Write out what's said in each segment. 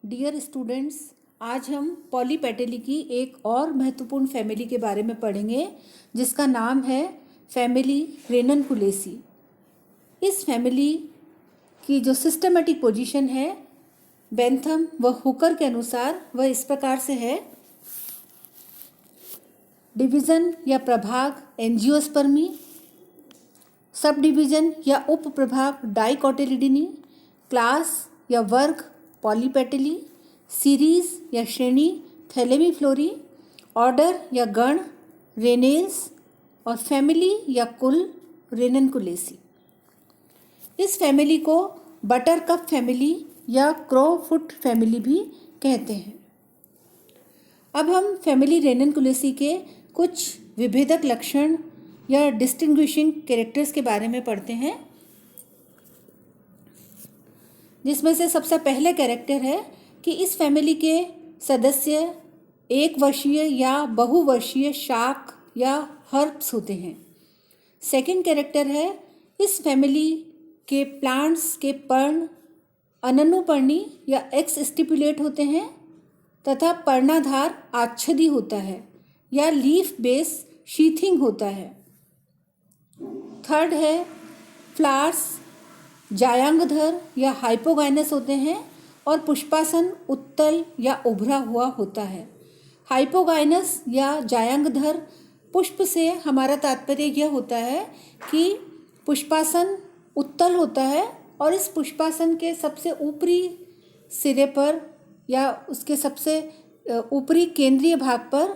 Dear students, आज हम पॉलीपेटेली की एक और महत्वपूर्ण फैमिली के बारे में पढ़ेंगे जिसका नाम है फैमिली रेननकुलेसी। इस फैमिली की जो सिस्टमेटिक पोजीशन है बेंथम व हुकर के अनुसार वह इस प्रकार से है। डिवीज़न या प्रभाग एंजियोस्पर्मी, सब डिवीज़न या उप प्रभाग डाइकोटिलिडनी, क्लास या वर्ग पॉलीपेटेली, सीरीज या श्रेणी थैलेमीफ्लोरी, ऑर्डर या गण रेनेल्स और फैमिली या कुल रेननकुलेसी। इस फैमिली को बटरकप फैमिली या क्रोफुट फैमिली भी कहते हैं। अब हम फैमिली रेननकुलेसी के कुछ विभेदक लक्षण या डिस्टिंग्विशिंग कैरेक्टर्स के बारे में पढ़ते हैं, जिसमें से सबसे पहले कैरेक्टर है कि इस फैमिली के सदस्य एक वर्षीय या बहुवर्षीय शाक या हर्ब्स होते हैं। सेकंड कैरेक्टर है इस फैमिली के प्लांट्स के पर्ण अननुपर्णी या एक्स स्टिपुलेट होते हैं तथा पर्णाधार आच्छदी होता है या लीफ बेस शीथिंग होता है। थर्ड है फ्लावर्स जायांगधर या हाइपोगाइनस होते हैं और पुष्पासन उत्तल या उभरा हुआ होता है। हाइपोगाइनस या जायांगधर पुष्प से हमारा तात्पर्य यह होता है कि पुष्पासन उत्तल होता है और इस पुष्पासन के सबसे ऊपरी सिरे पर या उसके सबसे ऊपरी केंद्रीय भाग पर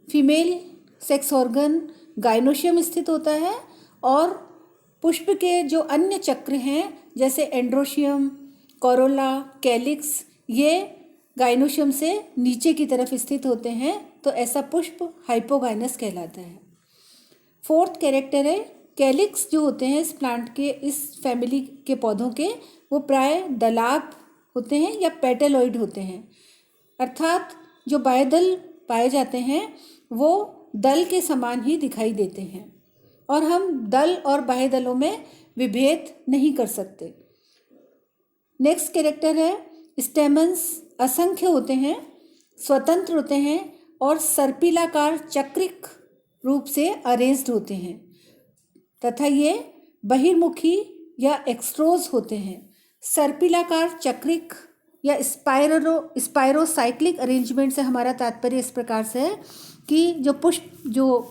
फीमेल सेक्स ऑर्गन गाइनोशियम स्थित होता है और पुष्प के जो अन्य चक्र हैं जैसे एंड्रोशियम, कोरोला, कैलिक्स, ये गाइनोशियम से नीचे की तरफ स्थित होते हैं, तो ऐसा पुष्प हाइपोगाइनस कहलाता है। फोर्थ कैरेक्टर है कैलिक्स जो होते हैं इस प्लांट के, इस फैमिली के पौधों के, वो प्राय दलाप होते हैं या पेटेलॉइड होते हैं, अर्थात जो बाह्यदल पाए जाते हैं वो दल के समान ही दिखाई देते हैं और हम दल और बाह्य दलों में विभेद नहीं कर सकते। नेक्स्ट कैरेक्टर है स्टेमन्स असंख्य होते हैं, स्वतंत्र होते हैं और सर्पिलाकार चक्रिक रूप से अरेंज्ड होते हैं तथा ये बहिर्मुखी या एक्सट्रोज होते हैं। सर्पिलाकार चक्रिक या स्पाइरोसाइक्लिक अरेंजमेंट से हमारा तात्पर्य इस प्रकार से है कि जो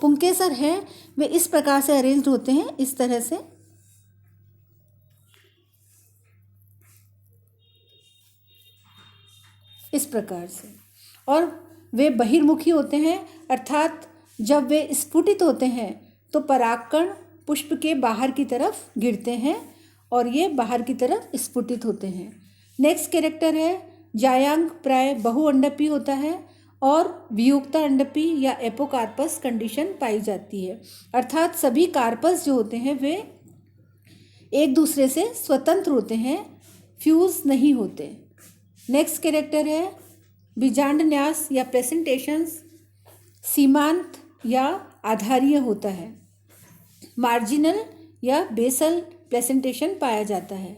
पुंकेसर हैं वे इस प्रकार से अरेंज्ड होते हैं, इस तरह से। इस प्रकार से, और वे बहिर्मुखी होते हैं, अर्थात जब वे स्फुटित होते हैं तो परागकण पुष्प के बाहर की तरफ गिरते हैं और ये बाहर की तरफ स्फुटित होते हैं। नेक्स्ट कैरेक्टर है जायांग प्राय बहुअंडपी होता है और वियुक्ता अंडपी या एपोकार्पस कंडीशन पाई जाती है, अर्थात सभी कार्पस जो होते हैं वे एक दूसरे से स्वतंत्र होते हैं, फ्यूज नहीं होते। नेक्स्ट कैरेक्टर है बीजांडन्यास या प्रेजेंटेशंस सीमांत या आधारीय होता है, मार्जिनल या बेसल प्रेजेंटेशन पाया जाता है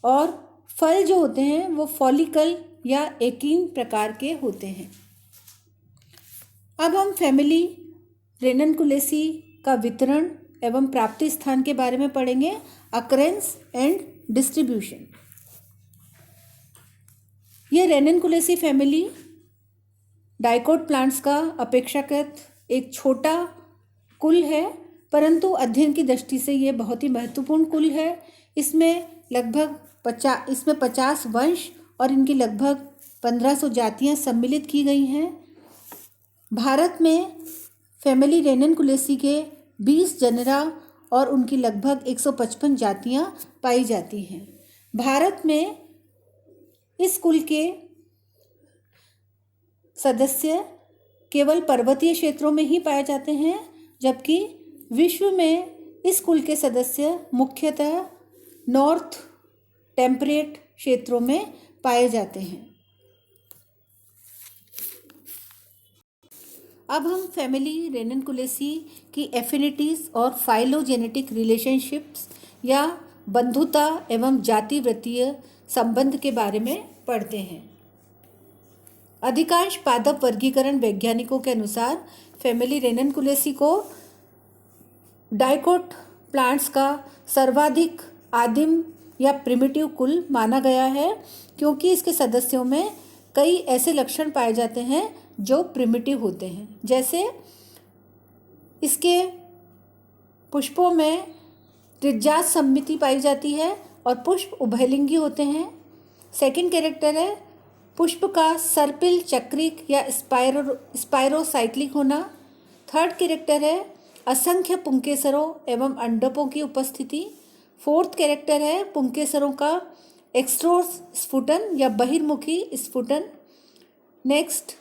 और फल जो होते हैं वो फॉलिकल या एकीन प्रकार के होते हैं। अब हम फैमिली रेननकुलेसी का वितरण एवं प्राप्ति स्थान के बारे में पढ़ेंगे, अकरेंस एंड डिस्ट्रीब्यूशन। यह रेननकुलेसी फैमिली डाइकोट प्लांट्स का अपेक्षाकृत एक छोटा कुल है, परंतु अध्ययन की दृष्टि से ये बहुत ही महत्वपूर्ण कुल है। इसमें लगभग 50 वंश और इनकी लगभग 1500 जातियां सम्मिलित की गई हैं। भारत में फैमिली रेननकुलेसी के 20 जनरा और उनकी लगभग 155 जातियां पाई जाती हैं। भारत में इस कुल के सदस्य केवल पर्वतीय क्षेत्रों में ही पाए जाते हैं, जबकि विश्व में इस कुल के सदस्य मुख्यतः नॉर्थ टेम्परेट क्षेत्रों में पाए जाते हैं। अब हम फैमिली रेननकुलेसी की एफिनिटीज़ और फाइलोजेनेटिक रिलेशनशिप्स या बंधुता एवं जातिवृत्तीय संबंध के बारे में पढ़ते हैं। अधिकांश पादप वर्गीकरण वैज्ञानिकों के अनुसार फैमिली रेननकुलेसी को डाइकोट प्लांट्स का सर्वाधिक आदिम या प्रिमिटिव कुल माना गया है, क्योंकि इसके सदस्यों में कई ऐसे लक्षण पाए जाते हैं जो प्रिमिटिव होते हैं। जैसे इसके पुष्पों में त्रिज्यात सममिति पाई जाती है और पुष्प उभयलिंगी होते हैं। सेकंड कैरेक्टर है पुष्प का सर्पिल, चक्रिक या स्पाइरोसाइक्लिक होना। थर्ड कैरेक्टर है असंख्य पुंकेसरों एवं अंडकों की उपस्थिति। फोर्थ कैरेक्टर है पुंकेसरों का एक्सट्रोस स्फुटन या बहिर्मुखी स्फुटन। नेक्स्ट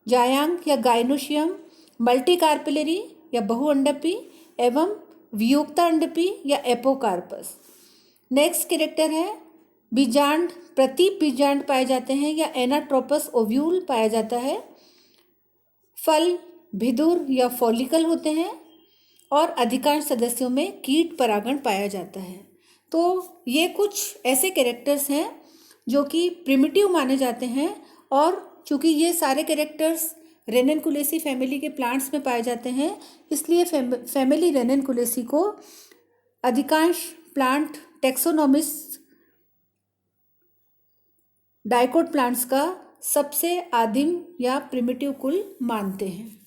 जायांग या गाइनोशियम मल्टीकार्पिलरी या बहुअंडपी एवं वियुक्ता अंडपी या एपोकार्पस। नेक्स्ट कैरेक्टर है बीजांड, प्रतीप बीजांड पाए जाते हैं या एनाट्रोपस ओव्यूल पाया जाता है। फल भिदुर या फॉलिकल होते हैं और अधिकांश सदस्यों में कीट परागण पाया जाता है। तो ये कुछ ऐसे कैरेक्टर्स हैं जो कि प्रिमिटिव माने जाते हैं, और चूँकि ये सारे कैरेक्टर्स रेननकुलेसी फैमिली के प्लांट्स में पाए जाते हैं, इसलिए फैमिली रेननकुलेसी को अधिकांश प्लांट टेक्सोनॉमिस्ट डाइकोट प्लांट्स का सबसे आदिम या प्रिमिटिव कुल मानते हैं।